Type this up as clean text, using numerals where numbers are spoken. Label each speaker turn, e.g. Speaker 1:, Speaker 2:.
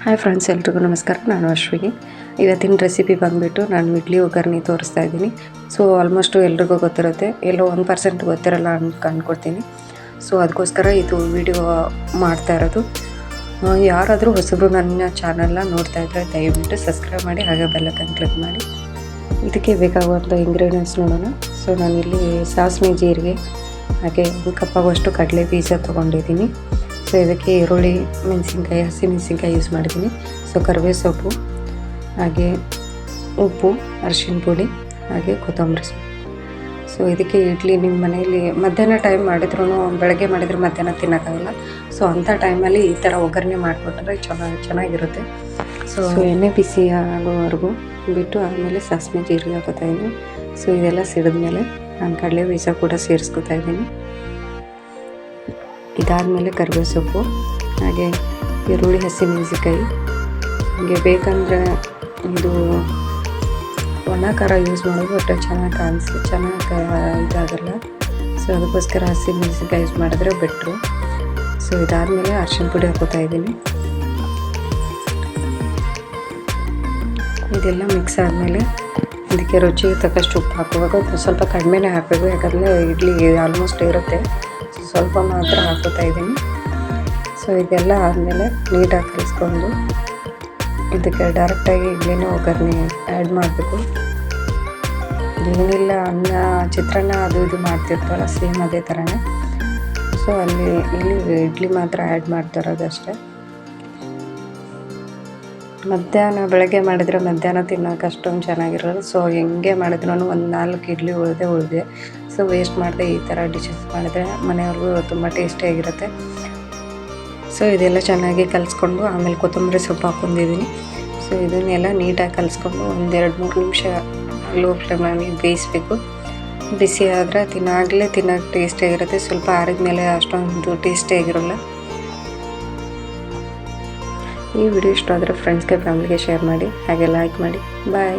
Speaker 1: Hi friends, ಎಲ್ರಿಗೂ ನಮಸ್ಕಾರ. ನಾನು ಅಶ್ವಿನಿ. ಇವತ್ತಿನ ರೆಸಿಪಿ ಬಂದುಬಿಟ್ಟು ನಾನು ಇಡ್ಲಿ ಒಗ್ಗರಣೆ ತೋರಿಸ್ತಾ ಇದ್ದೀನಿ. ಸೊ ಆಲ್ಮೋಸ್ಟು ಎಲ್ರಿಗೂ ಗೊತ್ತಿರುತ್ತೆ, ಎಲ್ಲೋ 1% ಗೊತ್ತಿರಲ್ಲ ಅಂದ್ಕೊಡ್ತೀನಿ. ಸೊ ಅದಕ್ಕೋಸ್ಕರ ಇದು ವಿಡಿಯೋ ಮಾಡ್ತಾ ಇರೋದು. ಯಾರಾದರೂ ಹೊಸಬ್ರು ನನ್ನ ಚಾನಲ್ನ ನೋಡ್ತಾ ಇದ್ದರೆ ದಯವಿಟ್ಟು ಸಬ್ಸ್ಕ್ರೈಬ್ ಮಾಡಿ, ಹಾಗೆ ಬೆಲ್ಲೈಕನ್ ಕ್ಲಿಕ್ ಮಾಡಿ. ಇದಕ್ಕೆ ಬೇಕಾಗುವಂಥ ಇಂಗ್ರೀಡಿಯೆಂಟ್ಸ್ ನೋಡೋಣ. ಸೊ ನಾನಿಲ್ಲಿ ಸಾಸಿವೆ, ಜೀರಿಗೆ, ಹಾಗೆ ಒಂದು ಕಪ್ಪಾಗುವಷ್ಟು ಕಡಲೆ ಬೀಜ ತೊಗೊಂಡಿದ್ದೀನಿ. ಸೊ ಇದಕ್ಕೆ ಈರುಳ್ಳಿ, ಮೆಣಸಿನ್ಕಾಯಿ, ಹಸಿಮೆಣಸಿನ್ಕಾಯಿ ಯೂಸ್ ಮಾಡಿದ್ದೀನಿ. ಸೊ ಕರಿಬೇವು ಸೊಪ್ಪು, ಹಾಗೆ ಉಪ್ಪು, ಅರಿಶಿನ ಪುಡಿ, ಹಾಗೆ ಕೊತ್ತಂಬರಿ ಸೊಪ್ಪು. ಸೊ ಇದಕ್ಕೆ ಇಡ್ಲಿ ನಿಮ್ಮ ಮನೆಯಲ್ಲಿ ಮಧ್ಯಾಹ್ನ ಟೈಮ್ ಮಾಡಿದ್ರೂ, ಬೆಳಗ್ಗೆ ಮಾಡಿದರೆ ಮಧ್ಯಾಹ್ನ ತಿನ್ನೋಕ್ಕಾಗಲ್ಲ. ಸೊ ಅಂಥ ಟೈಮಲ್ಲಿ ಈ ಥರ ಒಗ್ಗರಣೆ ಮಾಡಿಕೊಟ್ರೆ ಚೆನ್ನಾಗಿರುತ್ತೆ. ಸೊ ಎಣ್ಣೆ ಬಿಸಿ ಆಗೋವರೆಗೂ ಬಿಟ್ಟು ಆಮೇಲೆ ಸಾಸಿವೆ, ಜೀರಿಗೆ ಹಾಕೋತಾ ಇದ್ದೀನಿ. ಸೊ ಇದೆಲ್ಲ ಸಿಡಿದ್ಮೇಲೆ ನಾನು ಕಡಲೆ ಬೀಜ ಕೂಡ ಸೇರಿಸ್ಕೊತಾ ಇದ್ದೀನಿ. ಇದಾದಮೇಲೆ ಕರಿಬೇವು ಸೊಪ್ಪು, ಹಾಗೆ ಈರುಳ್ಳಿ, ಹಸಿಮೆಣಸಿನ್ಕಾಯಿ. ಹಾಗೆ ಬೇಕಂದರೆ ಇದು ಒಣ ಖಾರ ಯೂಸ್ ಮಾಡೋದು, ಬಟ್ ಚೆನ್ನಾಗಿ ಇದಾಗಲ್ಲ. ಸೊ ಅದಕ್ಕೋಸ್ಕರ ಹಸಿಮೆಣಸಿನ್ಕಾಯಿ ಯೂಸ್ ಮಾಡಿದ್ರೆ ಬೆಟ್ರು. ಸೊ ಇದಾದಮೇಲೆ ಅರಿಶಿನ ಪುಡಿ ಹಾಕೋತಾ ಇದ್ದೀನಿ. ಇದೆಲ್ಲ ಮಿಕ್ಸ್ ಆದಮೇಲೆ ಇದಕ್ಕೆ ರುಚಿಗೆ ತಕ್ಕಷ್ಟು ಉಪ್ಪು ಹಾಕುವಾಗ ಸ್ವಲ್ಪ ಕಡಿಮೆನೇ ಹಾಕಬೇಕು, ಯಾಕಂದರೆ ಇಡ್ಲಿ ಆಲ್ಮೋಸ್ಟ್ ಇರುತ್ತೆ. ಸ್ವಲ್ಪ ಮಾತ್ರ ಹಾಕೋತಾ ಇದ್ದೀನಿ. ಸೊ ಇದೆಲ್ಲ ಆದಮೇಲೆ ನೀಟಾಗಿ ಕಲಿಸ್ಕೊಂಡು ಇದಕ್ಕೆ ಡೈರೆಕ್ಟಾಗಿ ಇಡ್ಲಿನ ಒಗ್ಗರಣೆ ಆ್ಯಡ್ ಮಾಡಬೇಕು. ಏನಿಲ್ಲ, ಅನ್ನ, ಚಿತ್ರಾನ್ನ ಅದು ಇದು ಮಾಡ್ತಿರ್ತಾರಲ್ಲ, ಸೇಮ್ ಅದೇ ಥರನೇ. ಸೊ ಇಲ್ಲಿ ಇಡ್ಲಿ ಮಾತ್ರ ಆ್ಯಡ್ ಮಾಡ್ತಿರೋದು ಅಷ್ಟೇ. ಬೆಳಗ್ಗೆ ಮಾಡಿದರೆ ಮಧ್ಯಾಹ್ನ ತಿನ್ನೋಕೆ ಅಷ್ಟೊಂದು ಚೆನ್ನಾಗಿರೋದು. ಸೊ ಹೆಂಗೆ ಮಾಡಿದ್ರೂ ಒಂದು 4 ಇಡ್ಲಿ ಉಳಿದೆ. ಸೊ ವೇಸ್ಟ್ ಮಾಡದೆ ಈ ಥರ ಡಿಶಸ್ ಮಾಡಿದ್ರೆ ಮನೆಯವ್ರಿಗೂ ತುಂಬ ಟೇಸ್ಟಿಯಾಗಿರುತ್ತೆ. ಸೊ ಇದೆಲ್ಲ ಚೆನ್ನಾಗಿ ಕಲಿಸ್ಕೊಂಡು ಆಮೇಲೆ ಕೊತ್ತಂಬರಿ ಸೊಪ್ಪು ಹಾಕ್ಕೊಂಡಿದ್ದೀನಿ. ಸೊ ಇದನ್ನೆಲ್ಲ ನೀಟಾಗಿ ಕಲಿಸ್ಕೊಂಡು 1-2-3 ನಿಮಿಷ ಲೋ ಫ್ಲೇಮಲ್ಲಿ ಬೇಯಿಸಬೇಕು. ಬಿಸಿ ಆದರೆ ತಿನ್ನೋಕೆ ಟೇಸ್ಟಿಯಾಗಿರುತ್ತೆ. ಸ್ವಲ್ಪ ಆರಿದ ಮೇಲೆ ಅಷ್ಟೊಂದು ಟೇಸ್ಟಿಯಾಗಿರೋಲ್ಲ. ಈ ವಿಡಿಯೋ ಇಷ್ಟ ಆದರೆ ಫ್ರೆಂಡ್ಸ್ಗೆ, ಫ್ಯಾಮಿಲಿಗೆ ಶೇರ್ ಮಾಡಿ, ಹಾಗೆ ಲೈಕ್ ಮಾಡಿ. ಬಾಯ್.